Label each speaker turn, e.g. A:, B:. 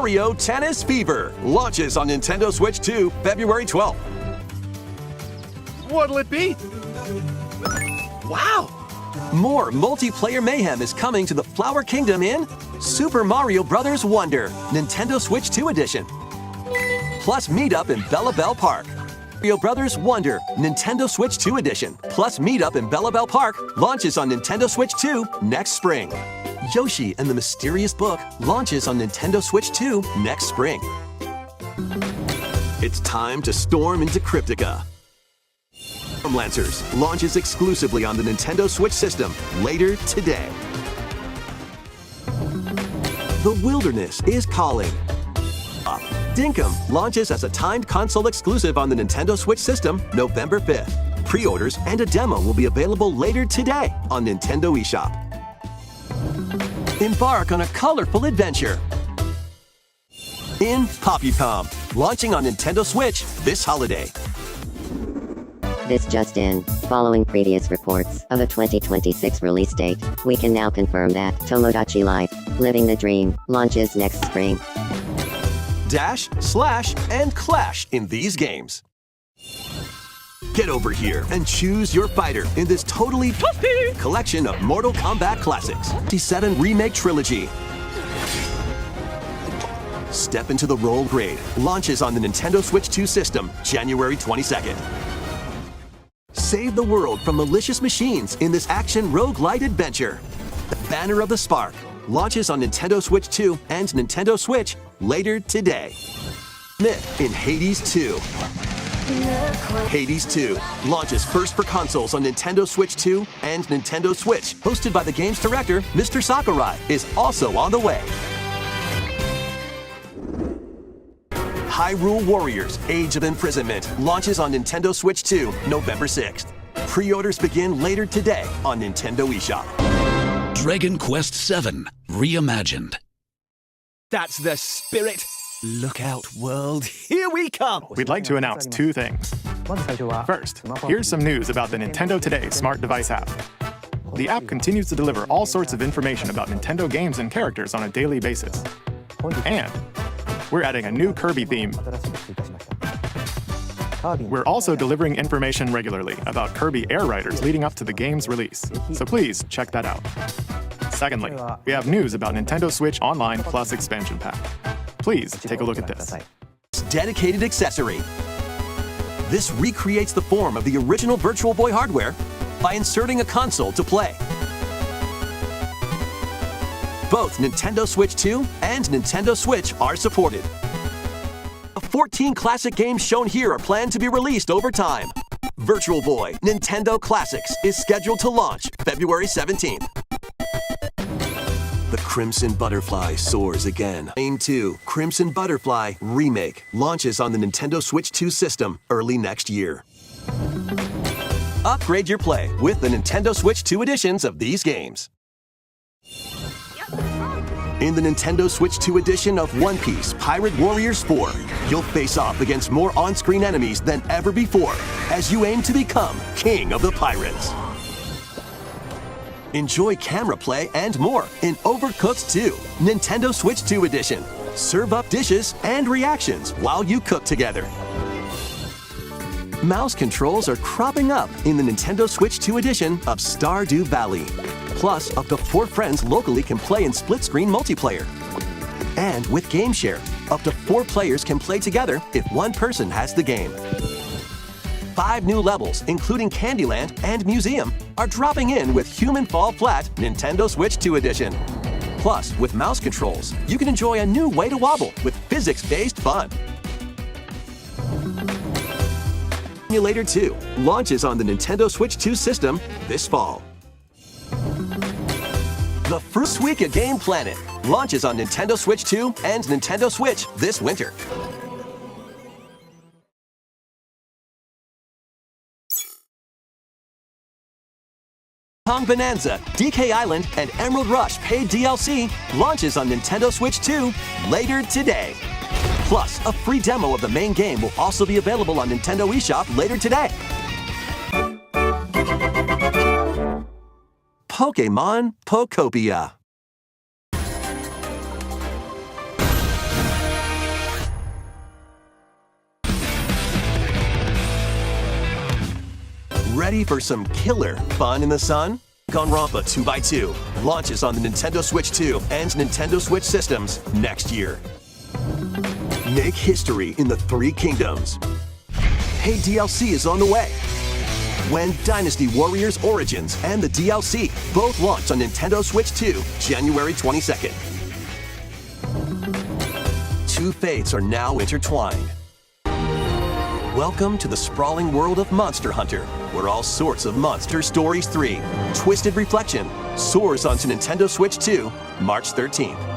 A: Mario Tennis Fever launches on Nintendo Switch 2, February 12th.
B: What'll it be? Wow!
A: More multiplayer mayhem is coming to the Flower Kingdom in Super Mario Bros. Wonder, Nintendo Switch 2 Edition. Plus meet-up in Bella Bell Park. Mario Bros. Wonder, Nintendo Switch 2 Edition. Plus meet-up in Bella Bell Park launches on Nintendo Switch 2 next spring. Yoshi and the Mysterious Book launches on Nintendo Switch 2 next spring. It's time to storm into Cryptica. Lancers launches exclusively on the Nintendo Switch system later today. The Wilderness is calling. Dinkum launches as a timed console exclusive on the Nintendo Switch system November 5th. Pre-orders and a demo will be available later today on Nintendo eShop. Embark on a colorful adventure in Poppy Pom, launching on Nintendo Switch this holiday.
C: This just in. Following previous reports of a 2026 release date, we can now confirm that Tomodachi Life, Living the Dream, launches next spring.
A: Dash, slash, and clash in these games. Get over here and choose your fighter in this totally puffy collection of Mortal Kombat classics. 57 Remake Trilogy. Step into the role grade. Launches on the Nintendo Switch 2 system, January 22nd. Save the world from malicious machines in this action roguelite adventure. The Banner of the Spark launches on Nintendo Switch 2 and Nintendo Switch later today. Myth in Hades 2. Hades 2 launches first for consoles on Nintendo Switch 2 and Nintendo Switch. Hosted by the game's director, Mr. Sakurai, is also on the way. Hyrule Warriors Age of Imprisonment launches on Nintendo Switch 2 November 6th. Pre-orders begin later today on Nintendo eShop.
D: Dragon Quest VII Reimagined.
B: That's the spirit. Look out, world. Here we come.
E: We'd like to announce two things. First, here's some news about the Nintendo Today smart device app. The app continues to deliver all sorts of information about Nintendo games and characters on a daily basis. And we're adding a new Kirby theme. We're also delivering information regularly about Kirby Air Riders leading up to the game's release, so please check that out. Secondly, we have news about Nintendo Switch Online Plus expansion pack. Please take a look at this.
A: Dedicated accessory. This recreates the form of the original Virtual Boy hardware by inserting a console to play. Both Nintendo Switch 2 and Nintendo Switch are supported. The 14 classic games shown here are planned to be released over time. Virtual Boy Nintendo Classics is scheduled to launch February 17th. The Crimson Butterfly soars again. Lane 2 Crimson Butterfly Remake launches on the Nintendo Switch 2 system early next year. Upgrade your play with the Nintendo Switch 2 editions of these games. In the Nintendo Switch 2 edition of One Piece Pirate Warriors 4, you'll face off against more on-screen enemies than ever before as you aim to become King of the Pirates. Enjoy camera play and more in Overcooked 2, Nintendo Switch 2 edition. Serve up dishes and reactions while you cook together. Mouse controls are cropping up in the Nintendo Switch 2 edition of Stardew Valley. Plus, up to 4 friends locally can play in split-screen multiplayer. And with Game Share, up to 4 players can play together if one person has the game. 5 new levels, including Candyland and Museum, are dropping in with Human Fall Flat Nintendo Switch 2 edition. Plus, with mouse controls, you can enjoy a new way to wobble with physics-based fun. Simulator 2 launches on the Nintendo Switch 2 system this fall. The First Week of Game Planet launches on Nintendo Switch 2 and Nintendo Switch this winter. Kong Bonanza, DK Island, and Emerald Rush paid DLC launches on Nintendo Switch 2 later today. Plus, a free demo of the main game will also be available on Nintendo eShop later today. Pokémon Pokopia. Ready for some killer fun in the sun? Gunrampa 2x2 launches on the Nintendo Switch 2 and Nintendo Switch systems next year. Make history in the Three Kingdoms. Hey DLC is on the way. When Dynasty Warriors Origins and the DLC both launch on Nintendo Switch 2, January 22nd. Two fates are now intertwined. Welcome to the sprawling world of Monster Hunter, where all sorts of Monster Stories 3, Twisted Reflection, soars onto Nintendo Switch 2, March 13th.